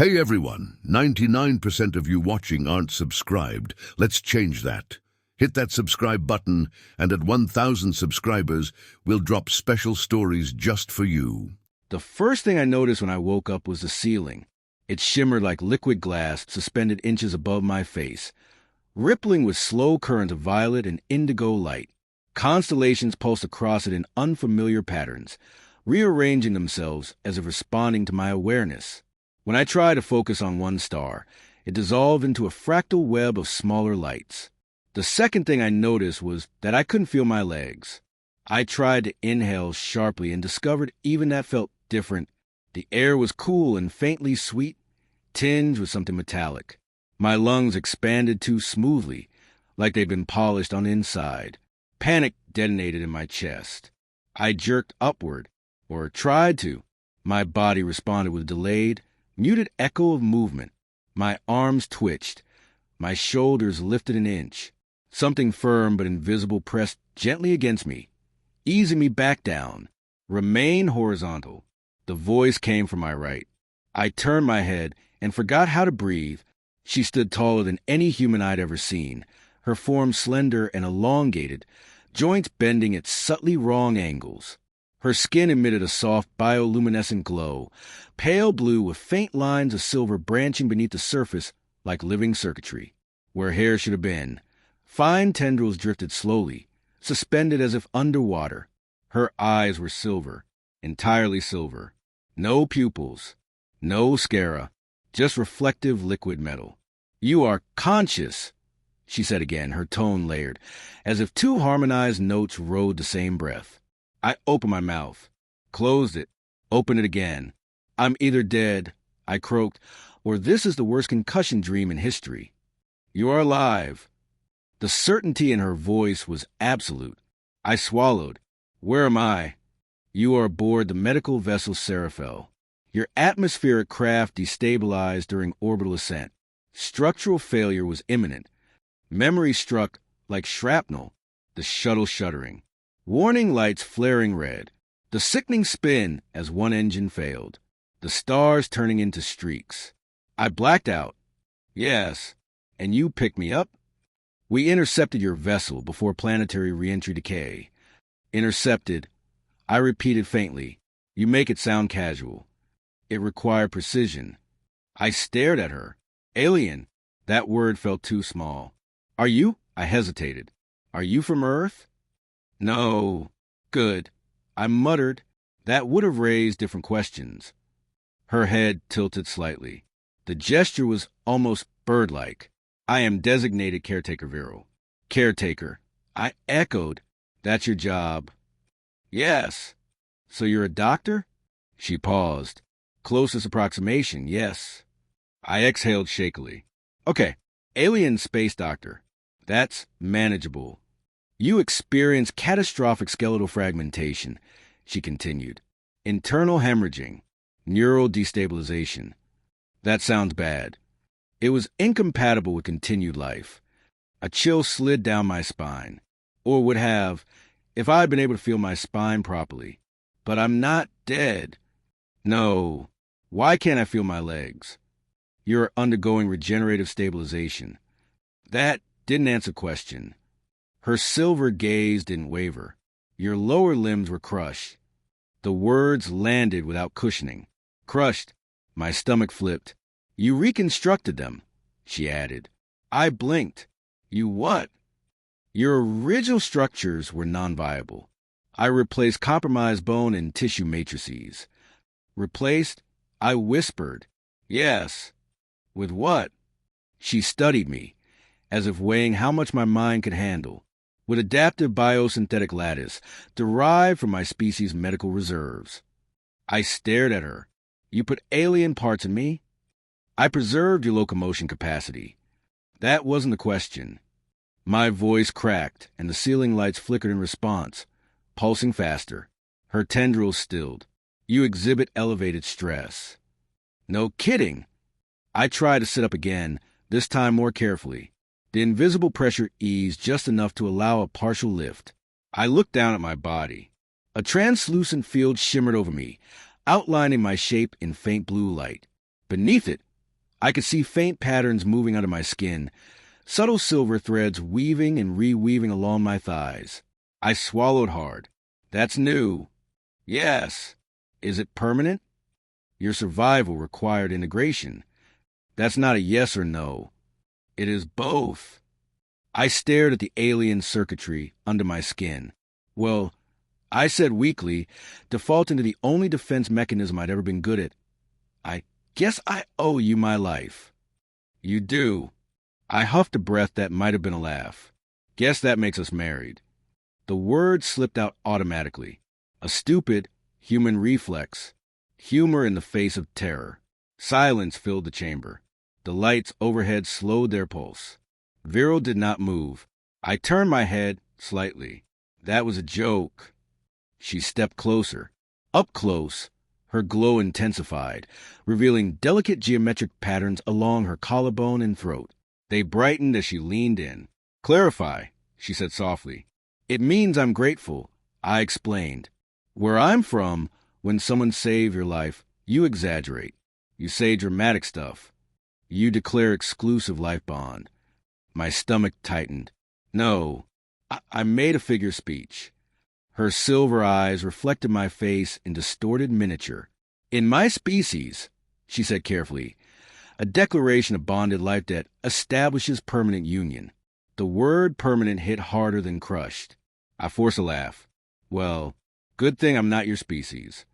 Hey everyone, 99% of you watching aren't subscribed. Let's change that. Hit that subscribe button, and at 1,000 subscribers, we'll drop special stories just for you. The first thing I noticed when I woke up was the ceiling. It shimmered like liquid glass suspended inches above my face, rippling with slow currents of violet and indigo light. Constellations pulsed across it in unfamiliar patterns, rearranging themselves as if responding to my awareness. When I tried to focus on one star, it dissolved into a fractal web of smaller lights. The second thing I noticed was that I couldn't feel my legs. I tried to inhale sharply and discovered even that felt different. The air was cool and faintly sweet, tinged with something metallic. My lungs expanded too smoothly, like they'd been polished on the inside. Panic detonated in my chest. I jerked upward, or tried to. My body responded with delayed, muted echo of movement. My arms twitched. My shoulders lifted an inch. Something firm but invisible pressed gently against me, easing me back down. Remain horizontal. The voice came from my right. I turned my head and forgot how to breathe. She stood taller than any human I'd ever seen, her form slender and elongated, joints bending at subtly wrong angles. Her skin emitted a soft bioluminescent glow, pale blue with faint lines of silver branching beneath the surface like living circuitry. Where hair should have been, fine tendrils drifted slowly, suspended as if underwater. Her eyes were silver, entirely silver. No pupils, no sclera, just reflective liquid metal. "You are conscious," she said again, her tone layered, as if two harmonized notes rode the same breath. I opened my mouth, closed it, opened it again. "I'm either dead," I croaked, "or this is the worst concussion dream in history." "You are alive." The certainty in her voice was absolute. I swallowed. "Where am I?" "You are aboard the medical vessel Seraphel. Your atmospheric craft destabilized during orbital ascent. Structural failure was imminent. Memory struck like shrapnel, the shuttle shuddering. Warning lights flaring red. The sickening spin as one engine failed. The stars turning into streaks. I blacked out. "Yes. And you picked me up?" "We intercepted your vessel before planetary reentry decay." "Intercepted," I repeated faintly. "You make it sound casual." "It required precision." I stared at her. "Alien." That word felt too small. "Are you?" I hesitated. "Are you from Earth?" "No." "Good." I muttered. That would have raised different questions. Her head tilted slightly. The gesture was almost bird-like. "I am designated caretaker Viral." "Caretaker." I echoed. "That's your job." "Yes." "So you're a doctor?" She paused. "Closest approximation, yes." I exhaled shakily. "Okay, alien space doctor. That's manageable." "You experience catastrophic skeletal fragmentation," she continued. "Internal hemorrhaging, neural destabilization." That sounds bad. It was incompatible with continued life. A chill slid down my spine, or would have, if I had been able to feel my spine properly. But I'm not dead. "No. Why can't I feel my legs?" "You're undergoing regenerative stabilization." That didn't answer question. Her silver gaze didn't waver. "Your lower limbs were crushed." The words landed without cushioning. "Crushed." My stomach flipped. "You reconstructed them," she added. I blinked. "You what?" "Your original structures were non-viable. I replaced compromised bone and tissue matrices." "Replaced?" I whispered. "Yes." "With what?" She studied me, as if weighing how much my mind could handle. "With adaptive biosynthetic lattice, derived from my species' medical reserves." I stared at her. "You put alien parts in me?" "I preserved your locomotion capacity." That wasn't the question. My voice cracked, and the ceiling lights flickered in response, pulsing faster. Her tendrils stilled. "You exhibit elevated stress." "No kidding." I tried to sit up again, this time more carefully. The invisible pressure eased just enough to allow a partial lift. I looked down at my body. A translucent field shimmered over me, outlining my shape in faint blue light. Beneath it, I could see faint patterns moving under my skin, subtle silver threads weaving and reweaving along my thighs. I swallowed hard. That's new. Yes. Is it permanent? Your survival required integration. That's not a yes or no. It is both. I stared at the alien circuitry under my skin. Well, I said weakly, defaulting to the only defense mechanism I'd ever been good at. I guess I owe you my life. You do. I huffed a breath that might have been a laugh. Guess that makes us married. The word slipped out automatically. A stupid, human reflex. Humor in the face of terror. Silence filled the chamber. The lights overhead slowed their pulse. Viral did not move. I turned my head slightly. That was a joke. She stepped closer. Up close, her glow intensified, revealing delicate geometric patterns along her collarbone and throat. They brightened as she leaned in. Clarify, she said softly. It means I'm grateful, I explained. Where I'm from, when someone saves your life, you exaggerate. You say dramatic stuff. You declare exclusive life bond. My stomach tightened. No, I made a figure speech. Her silver eyes reflected my face in distorted miniature. In my species, she said carefully, a declaration of bonded life debt establishes permanent union. The word permanent hit harder than crushed. I forced a laugh. Well, good thing I'm not your species.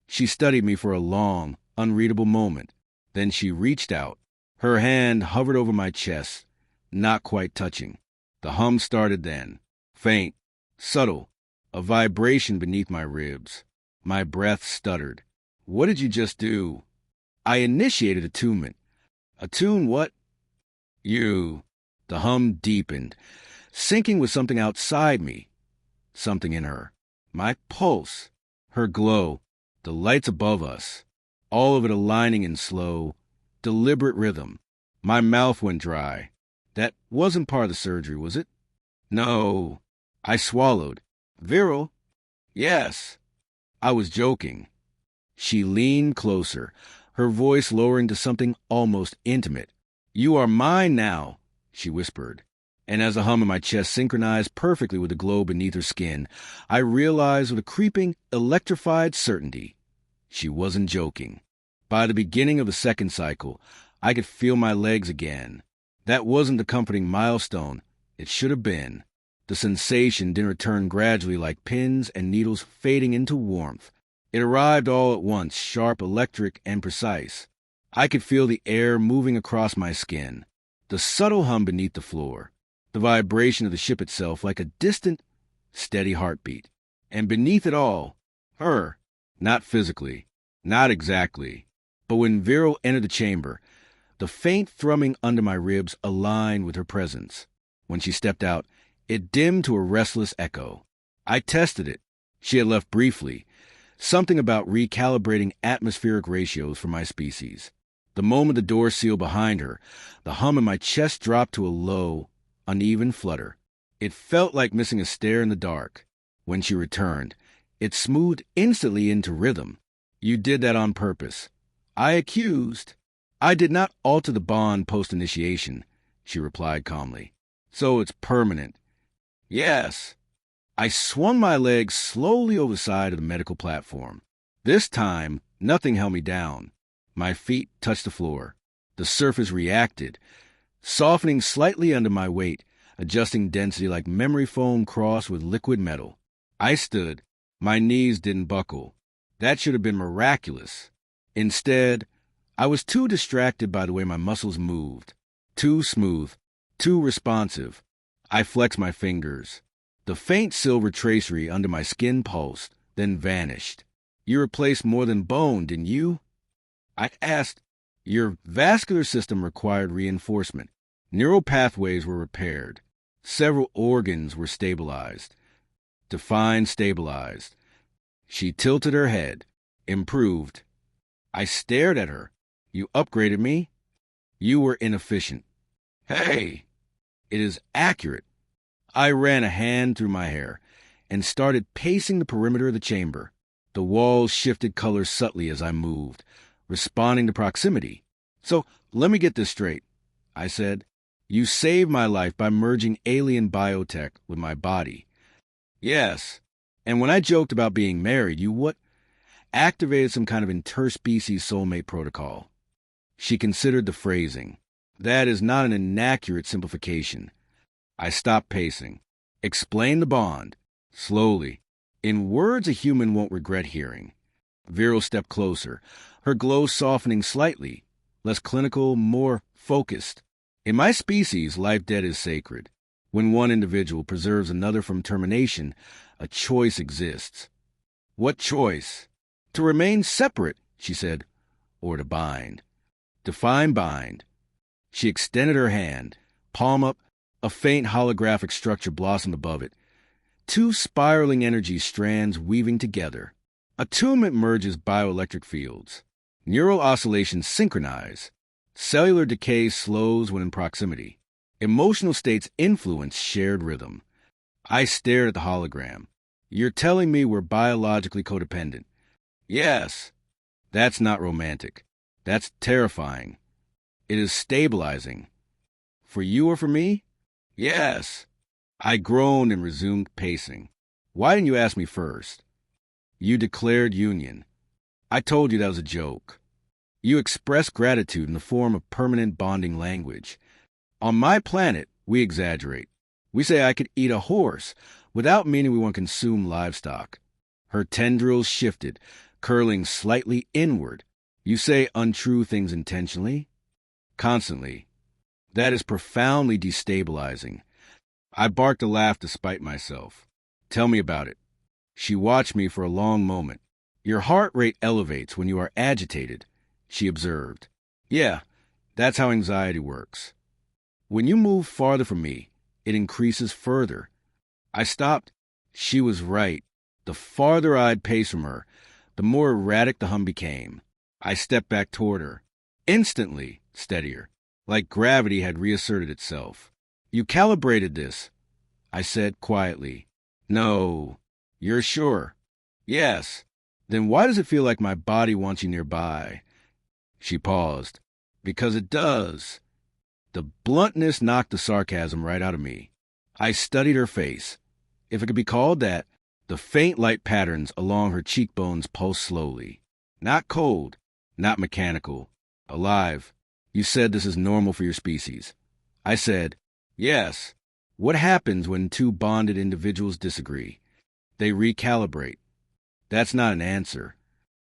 She studied me for a long, unreadable moment. Then she reached out. Her hand hovered over my chest, not quite touching. The hum started then. Faint, subtle, a vibration beneath my ribs. My breath stuttered. What did you just do? I initiated attunement. Attune what? You. The hum deepened, syncing with something outside me. Something in her. My pulse. Her glow. The lights above us. All of it aligning in slow, deliberate rhythm. My mouth went dry. That wasn't part of the surgery, was it? No. I swallowed. Viral? Yes. I was joking. She leaned closer, her voice lowering to something almost intimate. You are mine now, she whispered. And as the hum in my chest synchronized perfectly with the glow beneath her skin, I realized with a creeping, electrified certainty, she wasn't joking. By the beginning of the second cycle, I could feel my legs again. That wasn't the comforting milestone it should have been. The sensation didn't return gradually like pins and needles fading into warmth. It arrived all at once, sharp, electric, and precise. I could feel the air moving across my skin, the subtle hum beneath the floor, the vibration of the ship itself like a distant, steady heartbeat. And beneath it all, her, not physically, not exactly. But when Viral entered the chamber, the faint thrumming under my ribs aligned with her presence. When she stepped out, it dimmed to a restless echo. I tested it. She had left briefly. Something about recalibrating atmospheric ratios for my species. The moment the door sealed behind her, the hum in my chest dropped to a low, uneven flutter. It felt like missing a stair in the dark. When she returned, it smoothed instantly into rhythm. You did that on purpose. I accused. I did not alter the bond post-initiation, she replied calmly. So it's permanent. Yes. I swung my legs slowly over the side of the medical platform. This time, nothing held me down. My feet touched the floor. The surface reacted, softening slightly under my weight, adjusting density like memory foam crossed with liquid metal. I stood. My knees didn't buckle. That should have been miraculous. Instead, I was too distracted by the way my muscles moved. Too smooth, too responsive. I flexed my fingers. The faint silver tracery under my skin pulsed, then vanished. You replaced more than bone, didn't you? I asked. Your vascular system required reinforcement. Neural pathways were repaired. Several organs were stabilized. Defined stabilized. She tilted her head. Improved. I stared at her. You upgraded me? You were inefficient. Hey! It is accurate. I ran a hand through my hair and started pacing the perimeter of the chamber. The walls shifted colors subtly as I moved, responding to proximity. So let me get this straight, I said. You saved my life by merging alien biotech with my body. Yes. And when I joked about being married, you what? Activated some kind of interspecies soulmate protocol. She considered the phrasing. That is not an inaccurate simplification. I stopped pacing. Explain the bond. Slowly. In words a human won't regret hearing. Viral stepped closer, her glow softening slightly, less clinical, more focused. In my species, life-death is sacred. When one individual preserves another from termination, a choice exists. What choice? To remain separate, she said, or to bind. Define bind. She extended her hand, palm up, a faint holographic structure blossomed above it. Two spiraling energy strands weaving together. Attunement merges bioelectric fields. Neural oscillations synchronize. Cellular decay slows when in proximity. Emotional states influence shared rhythm. I stared at the hologram. You're telling me we're biologically codependent? Yes. That's not romantic. That's terrifying. It is stabilizing. For you or for me? Yes. I groaned and resumed pacing. Why didn't you ask me first? You declared union. I told you that was a joke. You expressed gratitude in the form of permanent bonding language. On my planet, we exaggerate. We say I could eat a horse without meaning we want to consume livestock. Her tendrils shifted, curling slightly inward. You say untrue things intentionally? Constantly. That is profoundly destabilizing. I barked a laugh to spite myself. Tell me about it. She watched me for a long moment. Your heart rate elevates when you are agitated, she observed. Yeah, that's how anxiety works. When you move farther from me, it increases further. I stopped. She was right. The farther I'd pace from her, the more erratic the hum became. I stepped back toward her. Instantly, steadier, like gravity had reasserted itself. You calibrated this, I said quietly. No. You're sure? Yes. Then why does it feel like my body wants you nearby? She paused. Because it does. The bluntness knocked the sarcasm right out of me. I studied her face. If it could be called that, the faint light patterns along her cheekbones pulsed slowly. Not cold, not mechanical. Alive. You said this is normal for your species. I said, yes. What happens when two bonded individuals disagree? They recalibrate. That's not an answer.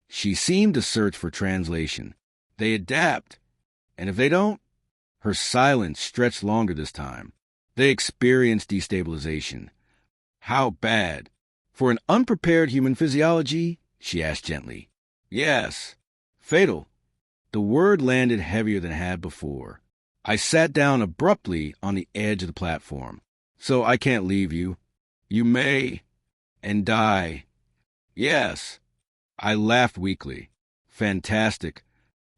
She seemed to search for translation. They adapt. And if they don't? Her silence stretched longer this time. They experience destabilization. How bad? For an unprepared human physiology? She asked gently. Yes. Fatal. The word landed heavier than it had before. I sat down abruptly on the edge of the platform. So I can't leave you. You may. And die. Yes. I laughed weakly. Fantastic.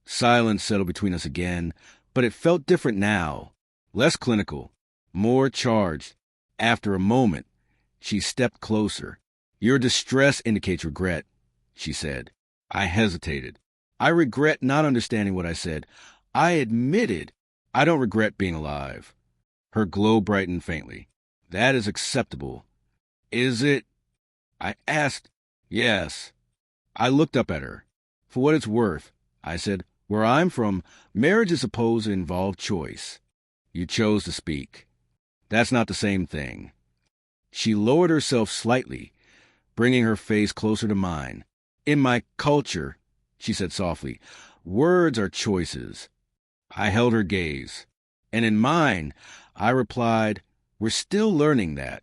Silence settled between us again, but it felt different now. Less clinical. More charged. After a moment, she stepped closer. Your distress indicates regret, she said. I hesitated. I regret not understanding what I said. I admitted I don't regret being alive. Her glow brightened faintly. That is acceptable. Is it? I asked. Yes. I looked up at her. For what it's worth, I said, where I'm from, marriage is supposed to involve choice. You chose to speak. That's not the same thing. She lowered herself slightly, bringing her face closer to mine. In my culture, she said softly, words are choices. I held her gaze. And in mine, I replied, we're still learning that.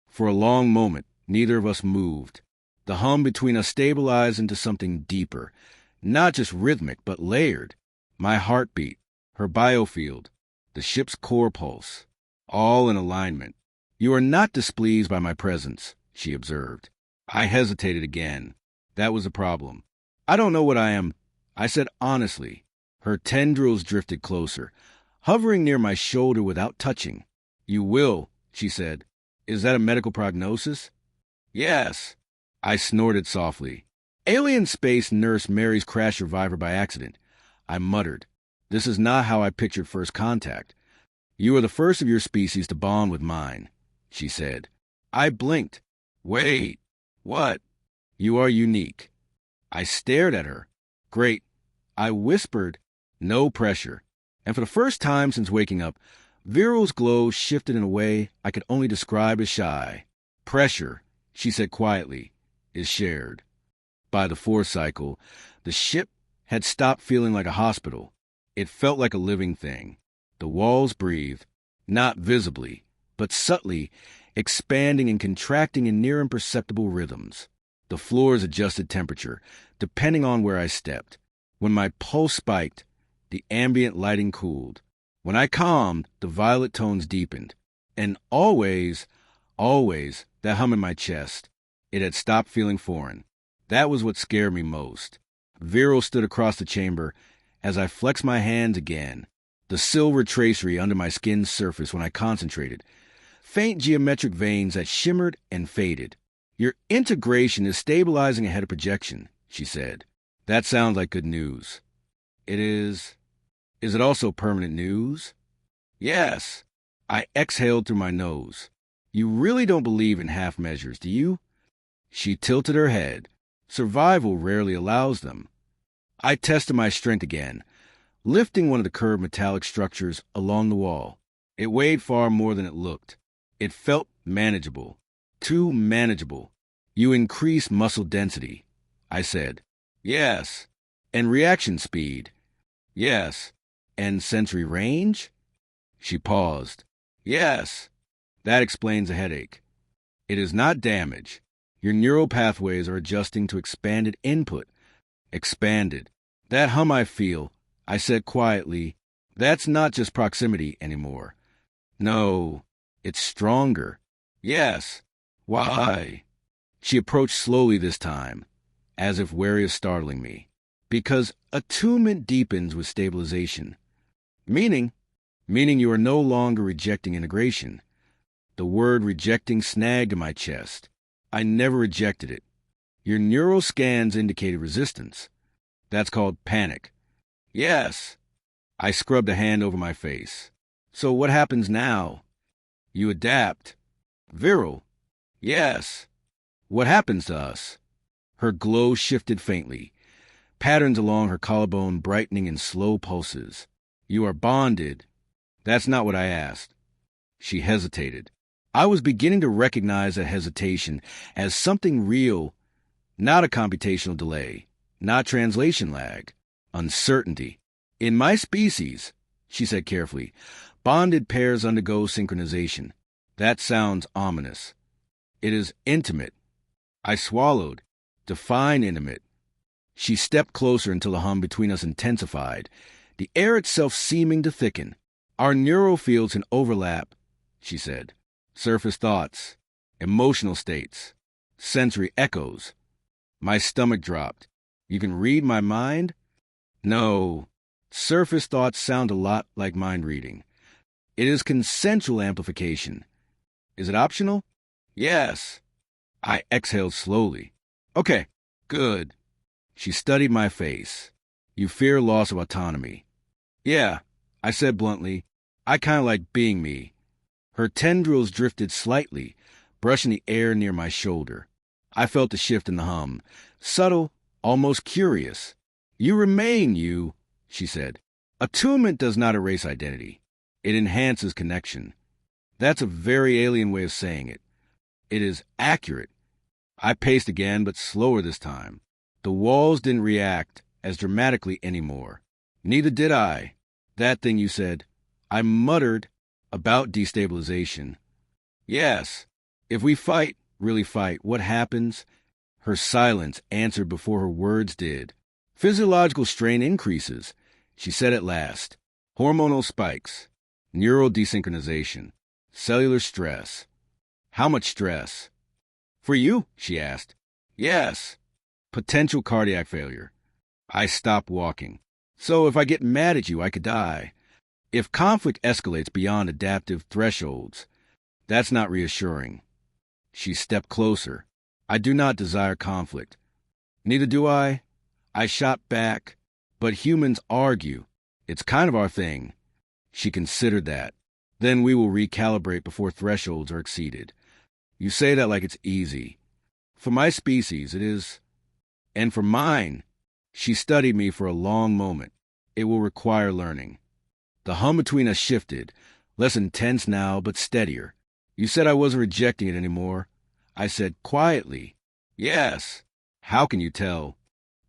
For a long moment, neither of us moved. The hum between us stabilized into something deeper, not just rhythmic, but layered. My heartbeat, her biofield, the ship's core pulse, all in alignment. You are not displeased by my presence, she observed. I hesitated again. That was a problem. I don't know what I am, I said honestly. Her tendrils drifted closer, hovering near my shoulder without touching. You will, she said. Is that a medical prognosis? Yes. I snorted softly. Alien space nurse marries crash survivor by accident. I muttered. This is not how I pictured first contact. You are the first of your species to bond with mine, she said. I blinked. Wait, what? You are unique. I stared at her. Great. I whispered, no pressure. And for the first time since waking up, Viral's glow shifted in a way I could only describe as shy. Pressure, she said quietly, is shared. By the fourth cycle, the ship had stopped feeling like a hospital. It felt like a living thing. The walls breathed, not visibly, but subtly, expanding and contracting in near imperceptible rhythms. The floors adjusted temperature, depending on where I stepped. When my pulse spiked, the ambient lighting cooled. When I calmed, the violet tones deepened. And always, that hum in my chest. It had stopped feeling foreign. That was what scared me most. Viral stood across the chamber as I flexed my hands again. The silver tracery under my skin's surface when I concentrated. Faint geometric veins that shimmered and faded. Your integration is stabilizing ahead of projection, she said. That sounds like good news. It is. Is it also permanent news? Yes. I exhaled through my nose. You really don't believe in half measures, do you? She tilted her head. Survival rarely allows them. I tested my strength again, lifting one of the curved metallic structures along the wall. It weighed far more than it looked. It felt manageable. Too manageable. You increase muscle density, I said. Yes. And reaction speed. Yes. And sensory range? She paused. Yes. That explains the headache. It is not damage. Your neural pathways are adjusting to expanded input. Expanded. That hum I feel, I said quietly, that's not just proximity anymore. No, it's stronger. Yes. Why? She approached slowly this time, as if wary of startling me. Because attunement deepens with stabilization. Meaning you are no longer rejecting integration. The word rejecting snagged in my chest. I never rejected it. Your neural scans indicated resistance. That's called panic. Yes. I scrubbed a hand over my face. So what happens now? You adapt. Viral. Yes. What happens to us? Her glow shifted faintly, patterns along her collarbone brightening in slow pulses. You are bonded. That's not what I asked. She hesitated. I was beginning to recognize that hesitation as something real, not a computational delay, not translation lag, uncertainty. In my species, she said carefully, bonded pairs undergo synchronization. That sounds ominous. It is intimate. I swallowed. Define intimate. She stepped closer until the hum between us intensified, the air itself seeming to thicken. Our neural fields can overlap, she said. Surface thoughts, emotional states, sensory echoes. My stomach dropped. You can read my mind? No. Surface thoughts sound a lot like mind reading. It is consensual amplification. Is it optional? Yes. I exhaled slowly. Okay, good. She studied my face. You fear loss of autonomy. Yeah, I said bluntly. I kind of like being me. Her tendrils drifted slightly, brushing the air near my shoulder. I felt the shift in the hum, subtle, almost curious. You remain you, she said. Attunement does not erase identity. It enhances connection. That's a very alien way of saying it. It is accurate. I paced again, but slower this time. The walls didn't react as dramatically anymore. Neither did I. That thing you said. I muttered about destabilization. Yes. If we fight, really fight, what happens? Her silence answered before her words did. Physiological strain increases, she said at last. Hormonal spikes. Neural desynchronization. Cellular stress. How much stress? For you, she asked. Yes. Potential cardiac failure. I stopped walking. So if I get mad at you, I could die. If conflict escalates beyond adaptive thresholds, that's not reassuring. She stepped closer. I do not desire conflict. Neither do I. I shot back. But humans argue. It's kind of our thing. She considered that. Then we will recalibrate before thresholds are exceeded. You say that like it's easy. For my species, it is. And for mine, she studied me for a long moment. It will require learning. The hum between us shifted, less intense now, but steadier. You said I wasn't rejecting it anymore. I said quietly, yes. How can you tell?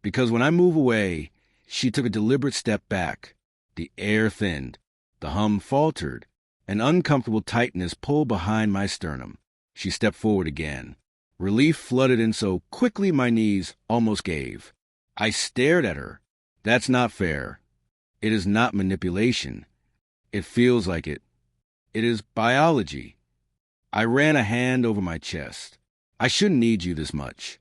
Because when I move away, she took a deliberate step back. The air thinned. The hum faltered. An uncomfortable tightness pulled behind my sternum. She stepped forward again. Relief flooded in so quickly my knees almost gave. I stared at her. That's not fair. It is not manipulation. It feels like it. It is biology. I ran a hand over my chest. I shouldn't need you this much.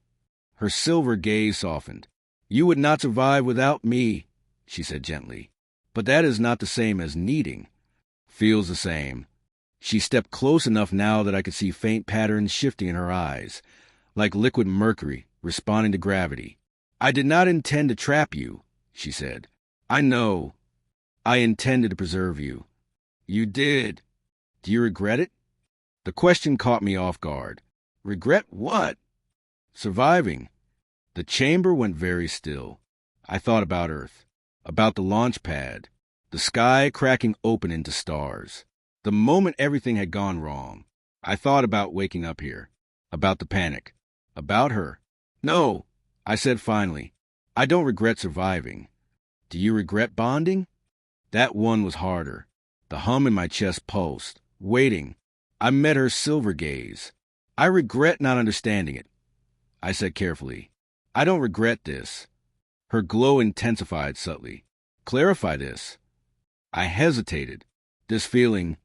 Her silver gaze softened. You would not survive without me, she said gently. But that is not the same as needing. Feels the same. She stepped close enough now that I could see faint patterns shifting in her eyes, like liquid mercury responding to gravity. I did not intend to trap you, she said. I know. I intended to preserve you. You did. Do you regret it? The question caught me off guard. Regret what? Surviving. The chamber went very still. I thought about Earth, about the launch pad, the sky cracking open into stars. The moment everything had gone wrong, I thought about waking up here, about the panic, about her. No, I said finally, I don't regret surviving. Do you regret bonding? That one was harder. The hum in my chest pulsed, waiting. I met her silver gaze. I regret not understanding it, I said carefully. I don't regret this. Her glow intensified subtly. Clarify this. I hesitated. This feeling,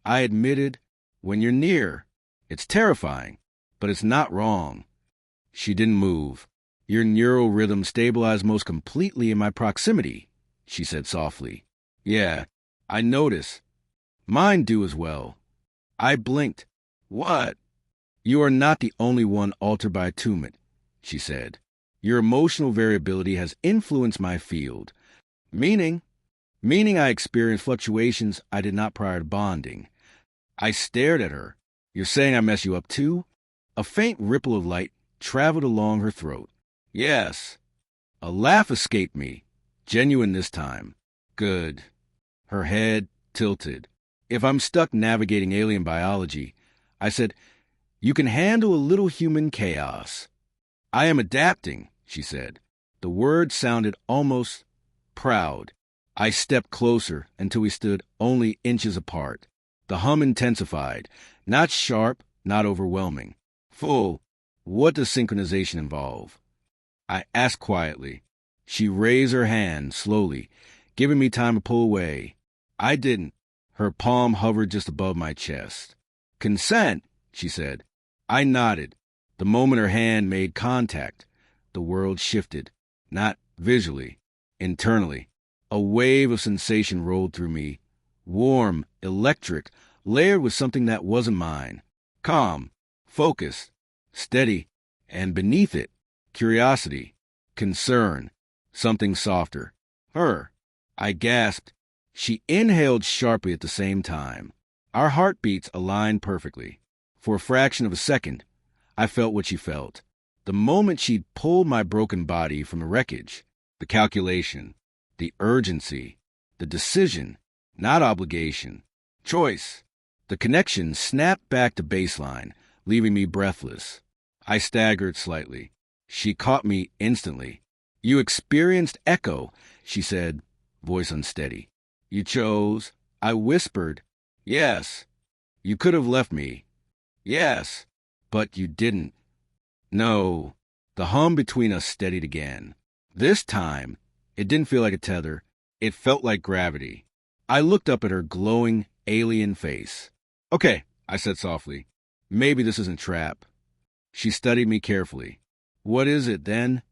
I admitted, when you're near, it's terrifying, but it's not wrong. She didn't move. Your neural rhythm stabilized most completely in my proximity, she said softly. Yeah, I notice. Mine do as well. I blinked. What? You are not the only one altered by attunement, she said. Your emotional variability has influenced my field. Meaning I experience fluctuations I did not prior to bonding. I stared at her. You're saying I mess you up too? A faint ripple of light traveled along her throat. Yes. A laugh escaped me. Genuine this time. Good. Her head tilted. If I'm stuck navigating alien biology, I said, you can handle a little human chaos. I am adapting, she said. The word sounded almost proud. I stepped closer until we stood only inches apart. The hum intensified, not sharp, not overwhelming. Full. What does synchronization involve? I asked quietly. She raised her hand slowly, giving me time to pull away. I didn't. Her palm hovered just above my chest. Consent, she said. I nodded. The moment her hand made contact, the world shifted, not visually, internally. A wave of sensation rolled through me, warm, electric, layered with something that wasn't mine. Calm, focused, steady, and beneath it, curiosity, concern, something softer. Her. I gasped. She inhaled sharply at the same time. Our heartbeats aligned perfectly. For a fraction of a second, I felt what she felt. The moment she'd pulled my broken body from the wreckage, the calculation, the urgency, the decision, not obligation, choice. The connection snapped back to baseline, leaving me breathless. I staggered slightly. She caught me instantly. You experienced echo, she said, voice unsteady. You chose. I whispered. Yes. You could have left me. Yes. But you didn't. No. The hum between us steadied again. This time, it didn't feel like a tether. It felt like gravity. I looked up at her glowing, alien face. Okay, I said softly. Maybe this isn't trap. She studied me carefully. What is it, then?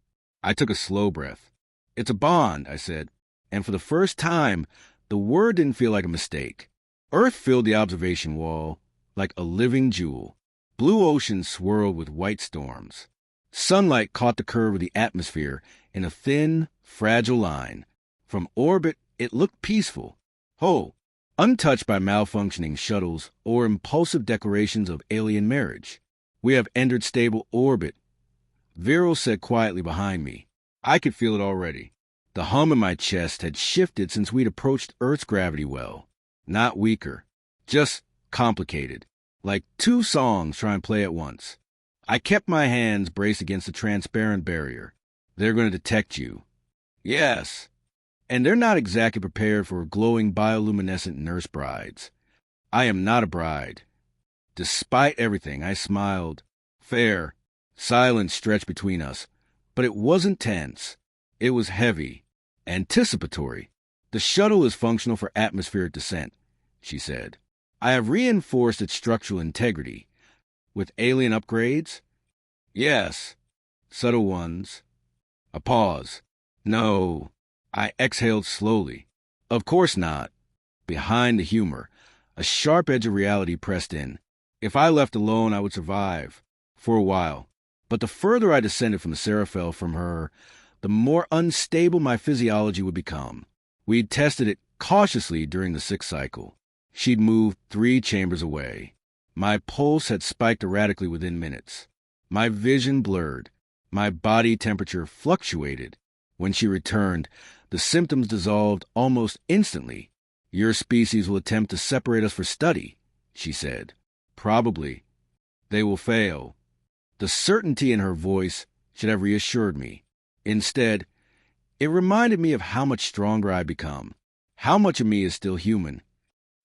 I took a slow breath. It's a bond, I said. And for the first time, the word didn't feel like a mistake. Earth filled the observation wall like a living jewel. Blue oceans swirled with white storms. Sunlight caught the curve of the atmosphere in a thin, fragile line. From orbit, It looked peaceful, whole, untouched by malfunctioning shuttles or impulsive declarations of alien marriage. "We have entered stable orbit," Viral said quietly behind me. I could feel it already. The hum in my chest had shifted since we'd approached Earth's gravity well. Not weaker, just complicated, like two songs trying to play at once. I kept my hands braced against the transparent barrier. "They're going to detect you." "Yes." "And they're not exactly prepared for glowing bioluminescent nurse brides." "I am not a bride." Despite everything, I smiled. Fair. Silence stretched between us, but it wasn't tense. It was heavy, anticipatory. "The shuttle is functional for atmospheric descent," she said. "I have reinforced its structural integrity." "With alien upgrades?" "Yes." "Subtle ones?" A pause. "No." I exhaled slowly. "Of course not." Behind the humor, a sharp edge of reality pressed in. If I left alone, I would survive. For a while. But the further I descended from the Seraphel from her, the more unstable my physiology would become. We'd tested it cautiously during the 6th cycle. She'd moved 3 chambers away. My pulse had spiked erratically within minutes. My vision blurred. My body temperature fluctuated. When she returned, the symptoms dissolved almost instantly. "Your species will attempt to separate us for study," she said. "Probably. They will fail." The certainty in her voice should have reassured me. Instead, it reminded me of how much stronger I'd become. How much of me is still human?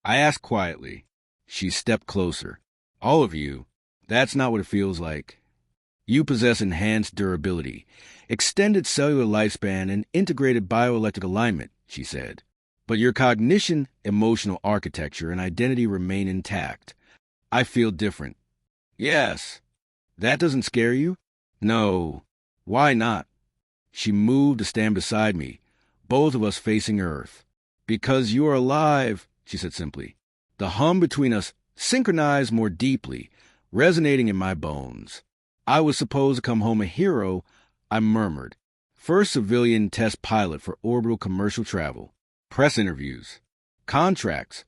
I asked quietly. She stepped closer. "All of you, that's not what it feels like. You possess enhanced durability, extended cellular lifespan, and integrated bioelectric alignment," she said. "But your cognition, emotional architecture, and identity remain intact. I feel different." "Yes." "That doesn't scare you?" "No." "Why not?" She moved to stand beside me, both of us facing Earth. "Because you are alive," she said simply. The hum between us synchronized more deeply, resonating in my bones. "I was supposed to come home a hero," I murmured. "First civilian test pilot for orbital commercial travel. Press interviews. Contracts.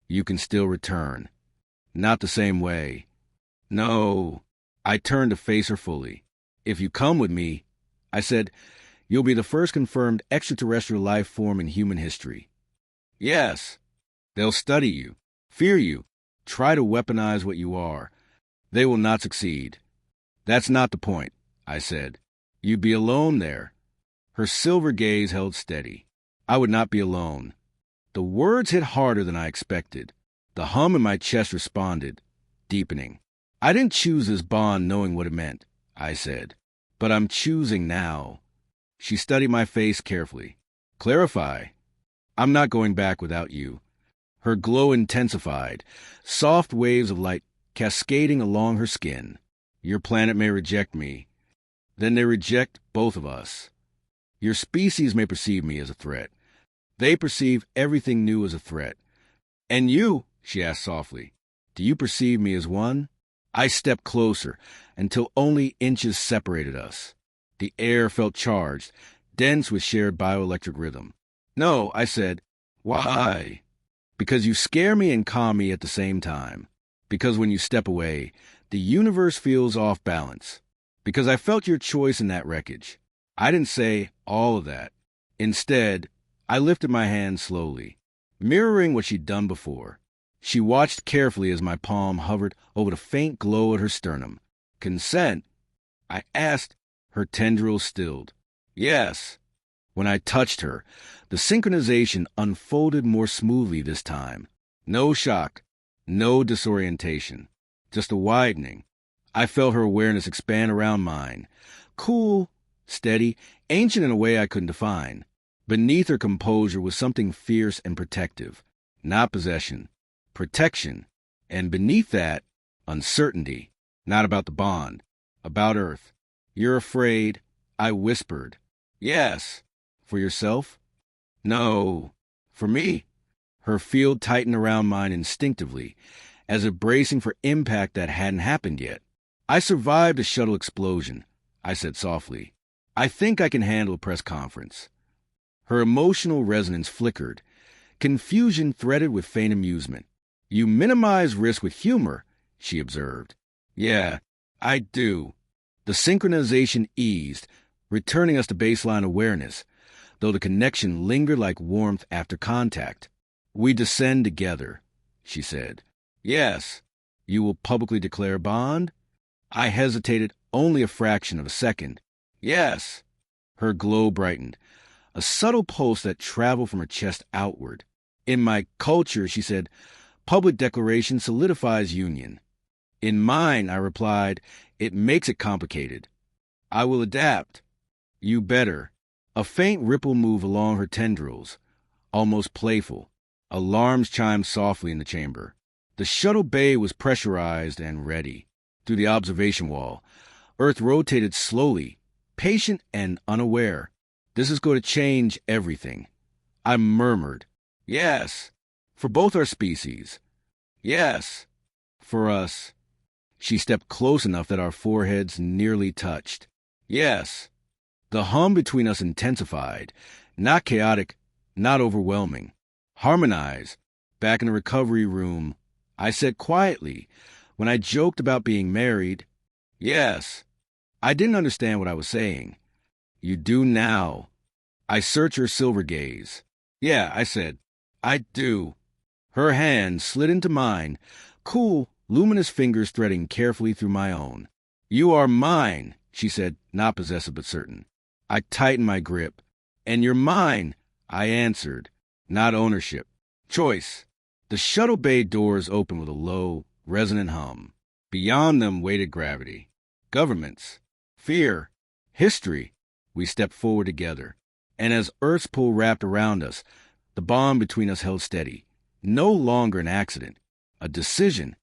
You can still return. Not the same way." "No." I turned to face her fully. "If you come with me," I said, "you'll be the first confirmed extraterrestrial life form in human history." "Yes." "They'll study you, fear you, try to weaponize what you are. They will not succeed." "That's not the point," I said. "You'd be alone there." Her silver gaze held steady. I would not be alone. The words hit harder than I expected. The hum in my chest responded, deepening. "I didn't choose this bond knowing what it meant," I said. "But I'm choosing now." She studied my face carefully. "Clarify." "I'm not going back without you." Her glow intensified, soft waves of light cascading along her skin. "Your planet may reject me. Then they reject both of us. Your species may perceive me as a threat. They perceive everything new as a threat. And you," she asked softly, "do you perceive me as one?" I stepped closer until only inches separated us. The air felt charged, dense with shared bioelectric rhythm. "No," I said. "Why?" "Because you scare me and calm me at the same time. Because when you step away, the universe feels off balance. Because I felt your choice in that wreckage." I didn't say all of that. Instead, I lifted my hand slowly, mirroring what she'd done before. She watched carefully as my palm hovered over the faint glow at her sternum. "Consent?" I asked. Her tendrils stilled. "Yes." When I touched her, the synchronization unfolded more smoothly this time. No shock, no disorientation, just a widening. I felt her awareness expand around mine. Cool, steady, ancient in a way I couldn't define. Beneath her composure was something fierce and protective. Not possession, protection. And beneath that, uncertainty. Not about the bond, about Earth. "You're afraid," I whispered. "Yes." "For yourself?" "No." "For me?" Her field tightened around mine instinctively, as if bracing for impact that hadn't happened yet. "I survived a shuttle explosion," I said softly. "I think I can handle a press conference." Her emotional resonance flickered. Confusion threaded with faint amusement. "You minimize risk with humor," she observed. "Yeah, I do." The synchronization eased, returning us to baseline awareness, though the connection lingered like warmth after contact. "We descend together," she said. "Yes." "You will publicly declare bond?" I hesitated only a fraction of a second. "Yes." Her glow brightened, a subtle pulse that traveled from her chest outward. "In my culture," she said, "public declaration solidifies union." "In mine," I replied, "it makes it complicated." "I will adapt." "You better." A faint ripple moved along her tendrils, almost playful. Alarms chimed softly in the chamber. The shuttle bay was pressurized and ready. Through the observation wall, Earth rotated slowly, patient and unaware. "This is going to change everything." I murmured, "Yes." "For both our species." "Yes." "For us." She stepped close enough that our foreheads nearly touched. "Yes." The hum between us intensified, not chaotic, not overwhelming. "Harmonize." Back in the recovery room, I said quietly, when I joked about being married, "Yes." I didn't understand what I was saying. "You do now." I searched her silver gaze. "Yeah," I said, "I do." Her hand slid into mine, cool, luminous fingers threading carefully through my own. "You are mine," she said, not possessive but certain. I tightened my grip. "And you're mine," I answered, not ownership. Choice. The shuttle bay doors opened with a low, resonant hum. Beyond them waited gravity. Governments. Fear. History. We stepped forward together. And as Earth's pull wrapped around us, the bond between us held steady. No longer an accident. A decision.